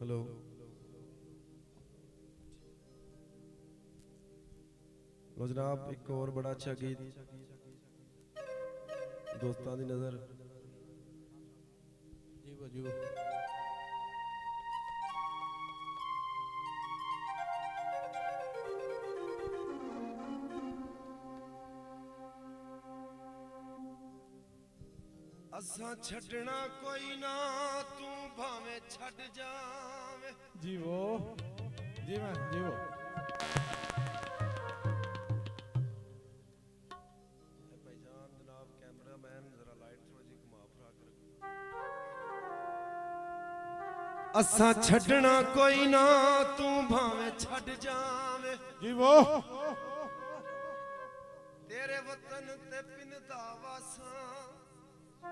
Hello लो जनाब, एक और बड़ा अच्छा गीत दोस्तां दी नजर। जीवो जीवो असा छड़ना कोई ना, तू भावे छड़ जावे। जीवो जी मैं जीवो भाईजान जनाब कैमरामैन जरा लाइट थोड़ी जी घुमा फिरा कर। असा छड़ना कोई ना, तू भावे छड़ जावे। जीवो तेरे वतन ते पिनदा वासा।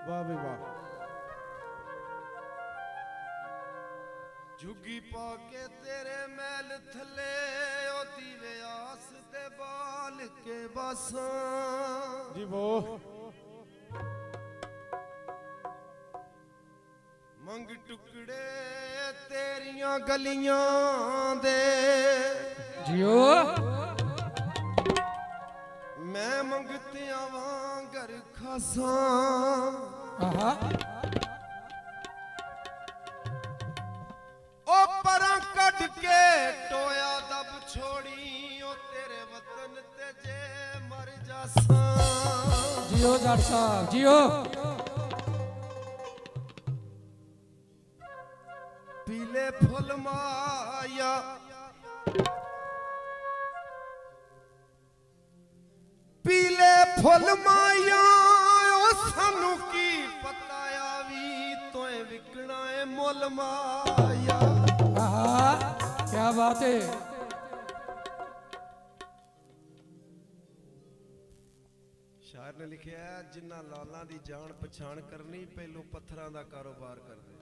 वाह भी वाह। झुगी पाके तेरे मैल थले, ओ दीवे आस दे बाल के बासा। जीवो मंग टुकड़े तेरियां गलियां दे। जियो मैं मंगतिया वांगर खासा। आहा ओ परां कट के टोया दब छोड़ी, ओ तेरे वतन ते जे मर जासा। जियो जट साहब जियो। पीले फुल माया पीले फुल माया, ओ सानू की पता आवी तोए विकना है मुल माया। आहा क्या बात है। शायर ने लिखा है, जिन्ना लालां दी जान पछाण करनी, पहलू पत्थरां दा कारोबार करदे।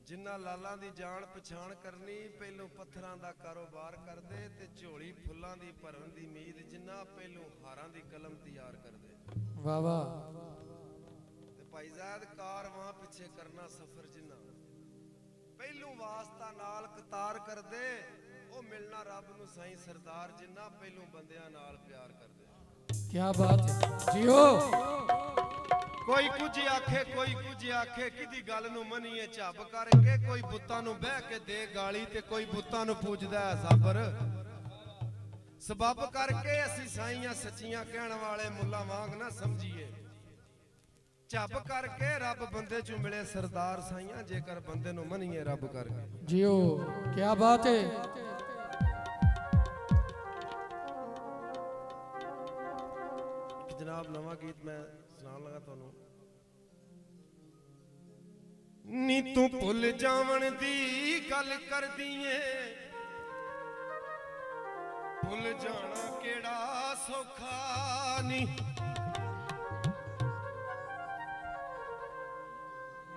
जिन्ना लालां दी जान पछाण करनी, पहलू पत्थरां दा कारोबार करदे। ते झोली फुल्लां दी भरन दी मीद, जिन्ना पहलू हारां दी कलम तैयार करदे। वाह वाह। ते भाई ज़ैद कारवां पिछे करना सफर, जिन्ना पहलू वास्ता नाल कतार करदे। ओ मिलना रब नू साईं सरदार, जिन्ना पहलू बंदियां नाल प्यार करदे। क्या बात है। जियो कोई कुछ आखे कोई कुछ आखे, किदी गल नू मनीए झब करके। कोई बुत्तां नू बह के दे गाली, ते कोई बुत्तां नू पूजदा है साबर। सबब करके असी साईयां सच्चियां कहण वाले मुल्ला वांग ना समझिए। झब करके रब बंदे चू मिले सरदार साईयां, जेकर बंदे नू मनीए रब करके। जियो क्या बात है। जनाब नवा गीत मैं सुनान लगा तुहानू। नी तू भुल जावण दी गल कर दिए, भुल जाना केड़ा सौखा नी।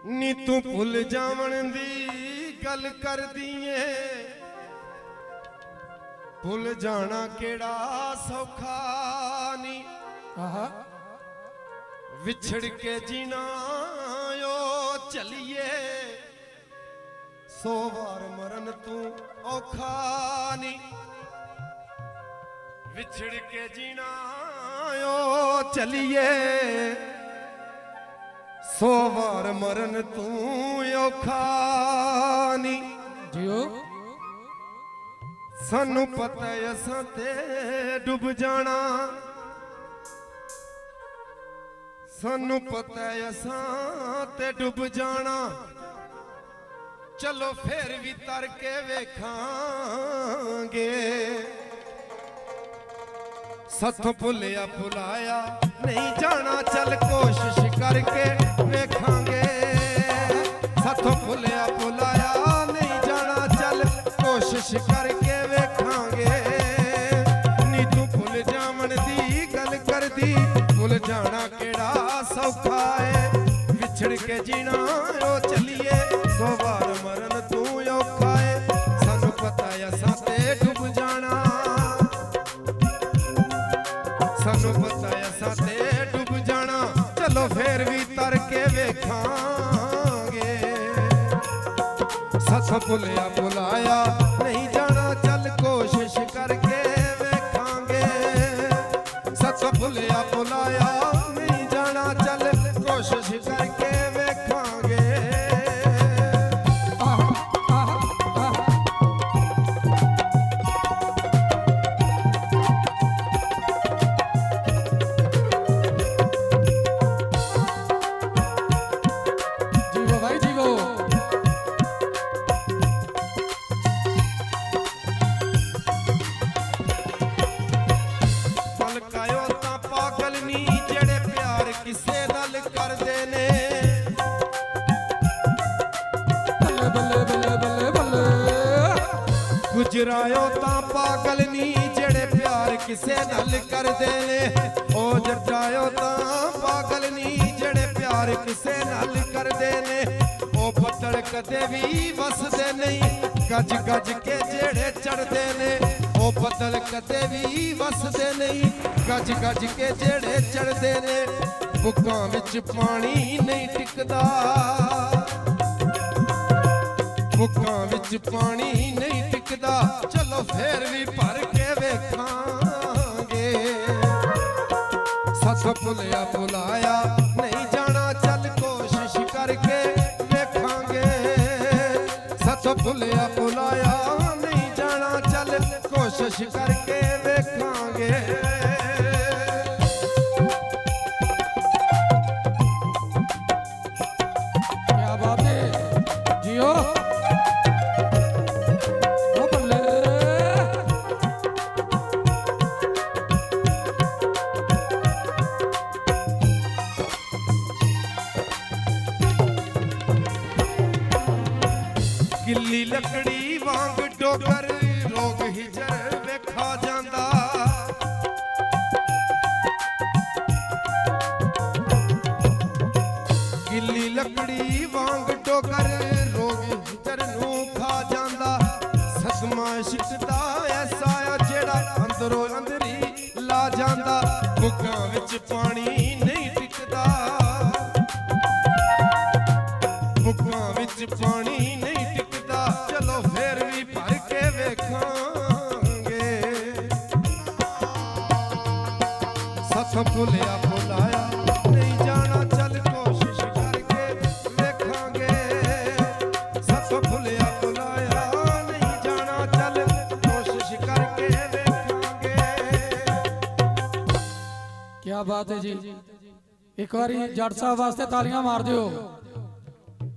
नी तू भुल जावण दी गल कर दिए, भुल जाना केड़ा सौखा नी। आहा विछड़ के जीना यो चलिए, 100 बार मरन तू औखा नी। विछड़ के जीना यो चलिए, 100 बार मरन तू औखा नी। जियो सानू पता है असां ते डुब जाना। सानू पता है असां ते डुब जाना। चलो फिर भी तर के वेखांगे। सथों भुलिया भुलाया नहीं जाना, चल कोशिश करके वेखांगे। सथों भुलिया भुलाया नहीं जाना, चल कोशिश करके वेखांगे। नी तू भुल जावण दी गल कर दी, भुल जाना केड़ा सौखा है। विछड़ के जीना ओ चलिए, 100 बार मरन तू औखा है। सानू पता है असां ते डुब जाना। सानू पता है असां ते डुब जाना। चलो फिर भी तर के वेखांगे। साथों भुलिया भुलाया नहीं जाना चल कोशिश करके वेखांगे साथों भुलिया भुलाया नहीं जाना चल कोशिश करके वेखांगे जीवो भाई जीवो पलकायो तां पागल नी जेड़े प्यार किसे नाल करदे ने बल्ले बल्ले बल्ले बल्ले बल्ले गुजरायो तां पागल नी जेड़े प्यार किसे नाल करदे ने ओ जटायो तां पागल नी जेड़े प्यार किसे नाल करदे ने ओ बदल कदे भी वसदे नहीं गज गज के जेड़े चढ़दे ने ओ बदल कदे भी वसदे नहीं गज गज के जेड़े चढ़दे ने बुक्कां विच पानी नहीं टिकदा बुक्कां विच पानी नहीं टिकदा चलो फेर भी भर के वेखांगे साथों भुलिया भुलाया नहीं जाना चल कोशिश करके वेखांगे साथों भुलिया भुलाया नहीं जाना चल कोशिश करके वेखांगे क्या बात है जियो ओ बल्ले गिल्ली लकड़ी वांग डोगर रोग हिजर वेखा जांदा गिल्ली लकड़ी वांग डोगर रोग हिजर नू खा जांदा सदमा शिकदा ऐसा आ जेड़ा अंदरों अंदरी ला जांदा बुक्कां विच पानी नहीं टिकदा बुक्कां विच पानी नहीं टिकदा चलो फेर भी भर के वेखांगे साथों भुलिया भुलाया नहीं जाना चल कोशिश करके वेखांगे साथों भुलिया भुलाया नहीं जाना चल कोशिश करके वेखांगे क्या बात है जी एक बारी जट साहब वास्ते तालियां मार दियो